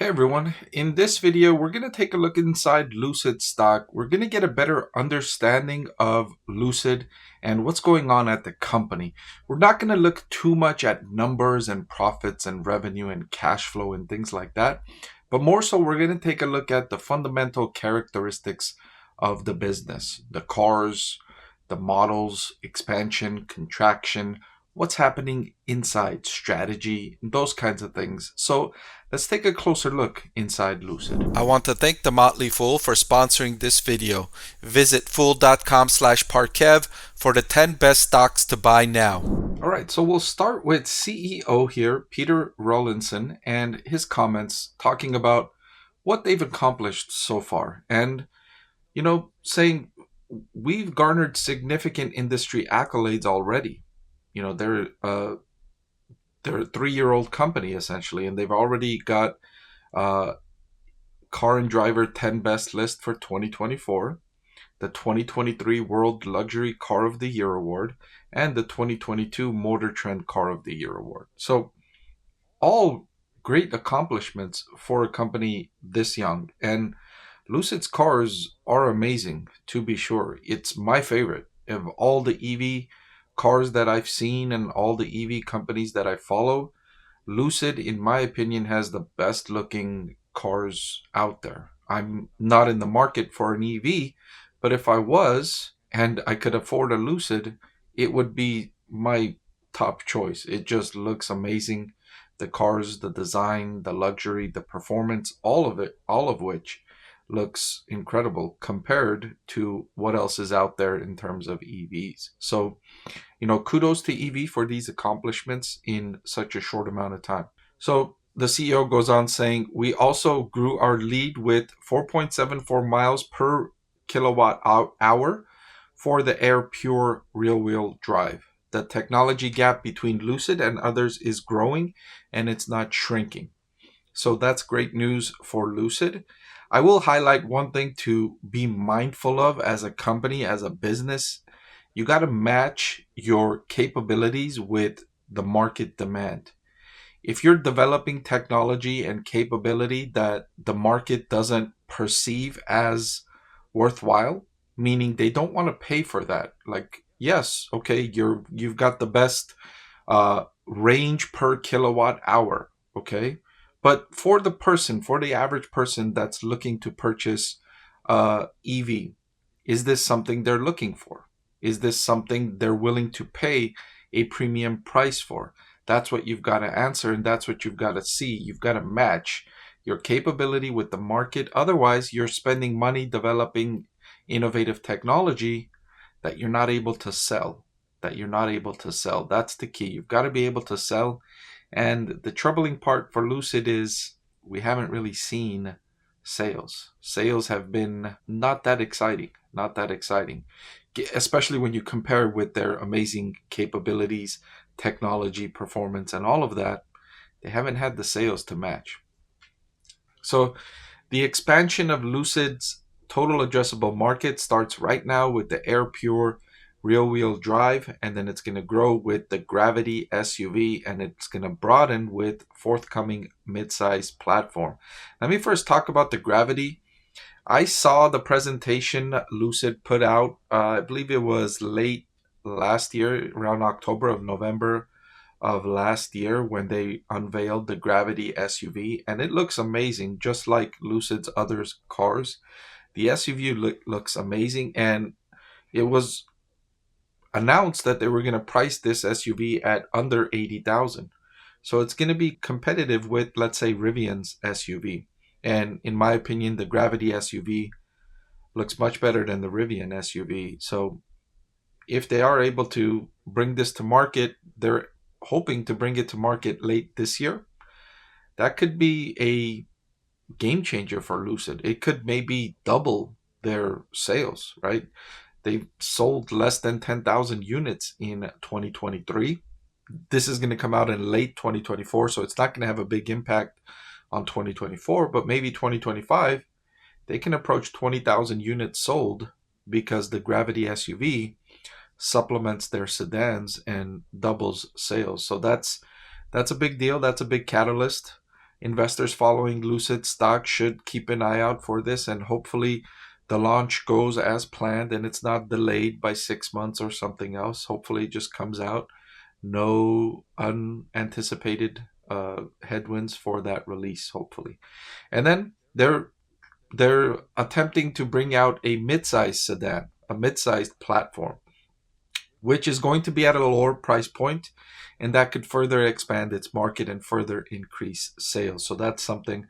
Hey everyone, in this video we're going to take a look inside Lucid stock. We're going to get a better understanding of Lucid and what's going on at the company. We're not going to look too much at numbers and profits and revenue and cash flow and things like that, but more so we're going to take a look at the fundamental characteristics of the business, the cars, the models, expansion, contraction, what's happening inside, strategy, those kinds of things. So let's take a closer look inside Lucid. I want to thank the Motley Fool for sponsoring this video. Visit fool.com/Parkev for the 10 best stocks to buy now. All right, so we'll start with CEO here, Peter Rawlinson, and his comments talking about what they've accomplished so far. And, saying we've garnered significant industry accolades already. They're a 3-year-old company essentially, and they've already got Car and Driver 10 Best list for 2024, the 2023 World Luxury Car of the Year Award, and the 2022 Motor Trend Car of the Year Award. So all great accomplishments for a company this young. And Lucid's cars are amazing, to be sure. It's my favorite of all the EV cars that I've seen and all the EV companies that I follow. Lucid, in my opinion, has the best looking cars out there. I'm not in the market for an EV, but if I was and I could afford a Lucid, it would be my top choice. It just looks amazing. The cars, the design, the luxury, the performance, all of it, all of which looks incredible compared to what else is out there in terms of EVs. So, kudos to EV for these accomplishments in such a short amount of time. So the CEO goes on saying, we also grew our lead with 4.74 miles per kilowatt hour for the Air Pure rear-wheel drive. The technology gap between Lucid and others is growing and it's not shrinking. So that's great news for Lucid. I will highlight one thing to be mindful of as a company, as a business. You got to match your capabilities with the market demand. If you're developing technology and capability that the market doesn't perceive as worthwhile, meaning they don't want to pay for that. Like, yes, okay, you've got the best range per kilowatt hour, okay? But for the average person that's looking to purchase EV, is this something they're looking for? Is this something they're willing to pay a premium price for? That's what you've got to answer, and that's what you've got to see. You've got to match your capability with the market. Otherwise, you're spending money developing innovative technology that you're not able to sell. That's the key. You've got to be able to sell. And the troubling part for Lucid is we haven't really seen sales. Sales have been not that exciting, especially when you compare with their amazing capabilities, technology, performance, and all of that. They haven't had the sales to match. So the expansion of Lucid's total addressable market starts right now with the Air Pure rear-wheel drive, and then it's going to grow with the Gravity SUV, and it's going to broaden with forthcoming mid-size platform. Let me first talk about the Gravity. I saw the presentation Lucid put out, I believe it was late last year, around November of last year, when they unveiled the Gravity SUV, and it looks amazing, just like Lucid's other cars. The SUV looks amazing, and it was announced that they were going to price this SUV at under $80,000. So it's going to be competitive with, let's say, Rivian's SUV. And in my opinion, the Gravity SUV looks much better than the Rivian SUV. So if they are able to bring this to market, they're hoping to bring it to market late this year. That could be a game changer for Lucid. It could maybe double their sales, right? They've sold less than 10,000 units in 2023. This is going to come out in late 2024, so it's not going to have a big impact on 2024, but maybe 2025, they can approach 20,000 units sold because the Gravity SUV supplements their sedans and doubles sales. So that's a big deal. That's a big catalyst. investors following Lucid stock should keep an eye out for this, and hopefully the launch goes as planned and it's not delayed by 6 months or something else. Hopefully it just comes out. No unanticipated headwinds for that release, hopefully. And then they're attempting to bring out a mid-sized sedan, a mid-sized platform, which is going to be at a lower price point, and that could further expand its market and further increase sales. So that's something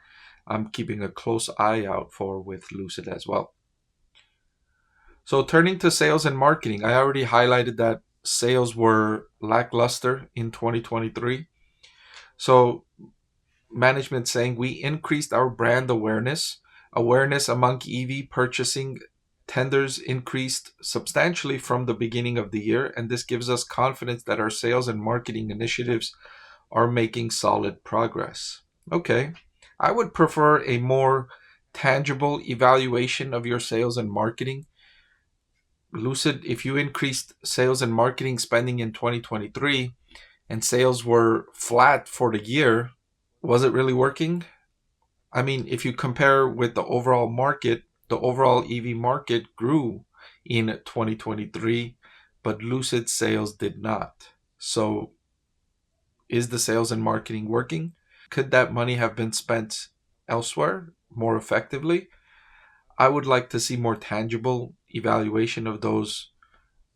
I'm keeping a close eye out for with Lucid as well. So turning to sales and marketing, I already highlighted that sales were lackluster in 2023. So management saying we increased our brand awareness. Awareness among EV purchasing tenders increased substantially from the beginning of the year, and this gives us confidence that our sales and marketing initiatives are making solid progress. Okay, I would prefer a more tangible evaluation of your sales and marketing. Lucid, if you increased sales and marketing spending in 2023 and sales were flat for the year, was it really working? I mean, if you compare with the overall market, the overall EV market grew in 2023, but Lucid sales did not. So is the sales and marketing working? Could that money have been spent elsewhere more effectively? I would like to see more tangible evaluation of those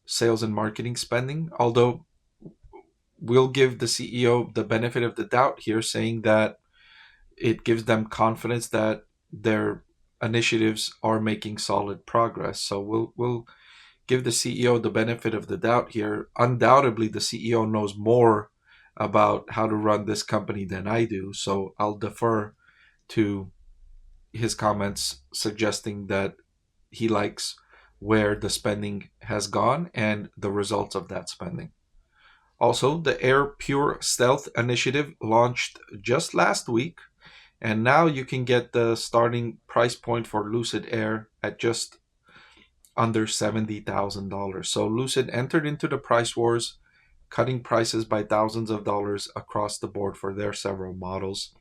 sales and marketing spending, although we'll give the CEO the benefit of the doubt here, saying that it gives them confidence that their initiatives are making solid progress. So we'll give the CEO the benefit of the doubt here. Undoubtedly, the CEO knows more about how to run this company than I do, so I'll defer to his comments suggesting that he likes where the spending has gone and the results of that spending. Also, the Air Pure Stealth initiative launched just last week, and now you can get the starting price point for Lucid Air at just under $70,000. So Lucid entered into the price wars, cutting prices by thousands of dollars across the board for their several models,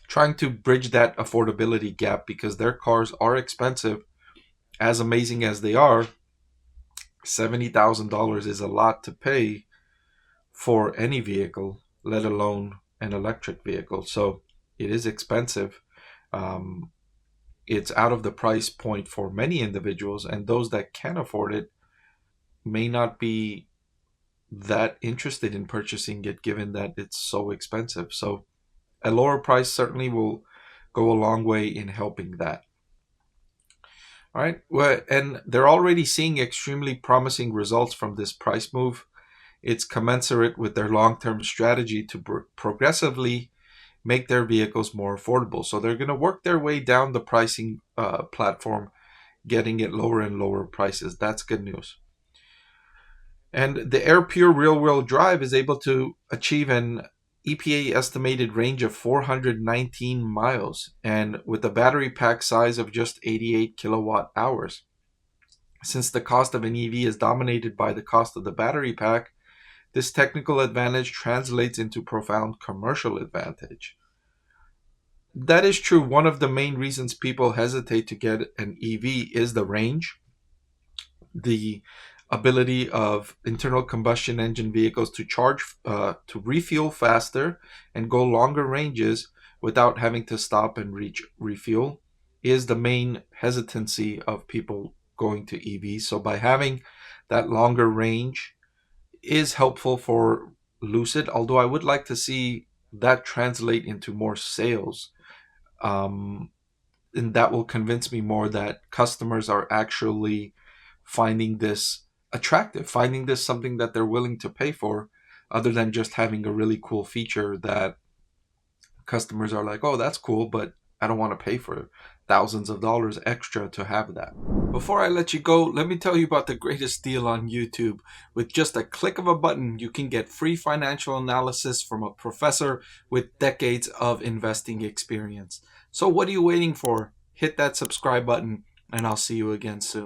trying to bridge that affordability gap because their cars are expensive. As amazing as they are, $70,000 is a lot to pay for any vehicle, let alone an electric vehicle. So it is expensive. It's out of the price point for many individuals, and those that can afford it may not be that interested in purchasing it given that it's so expensive. So a lower price certainly will go a long way in helping that. All right, well, and they're already seeing extremely promising results from this price move. It's commensurate with their long-term strategy to progressively make their vehicles more affordable. So they're going to work their way down the pricing platform, getting it lower and lower prices. That's good news. And the Air Pure rear-wheel drive is able to achieve an EPA estimated range of 419 miles, and with a battery pack size of just 88 kilowatt hours. Since the cost of an EV is dominated by the cost of the battery pack, this technical advantage translates into profound commercial advantage. That is true. One of the main reasons people hesitate to get an EV is the range. The ability of internal combustion engine vehicles to charge, to refuel faster and go longer ranges without having to stop and refuel is the main hesitancy of people going to EVs. So by having that longer range is helpful for Lucid, although I would like to see that translate into more sales. And that will convince me more that customers are actually finding this attractive, finding this something that they're willing to pay for, other than just having a really cool feature that customers are like, oh, that's cool, but I don't want to pay for thousands of dollars extra to have that. Before I let you go, let me tell you about the greatest deal on YouTube. With just a click of a button, you can get free financial analysis from a professor with decades of investing experience. So what are you waiting for? Hit that subscribe button, and I'll see you again soon.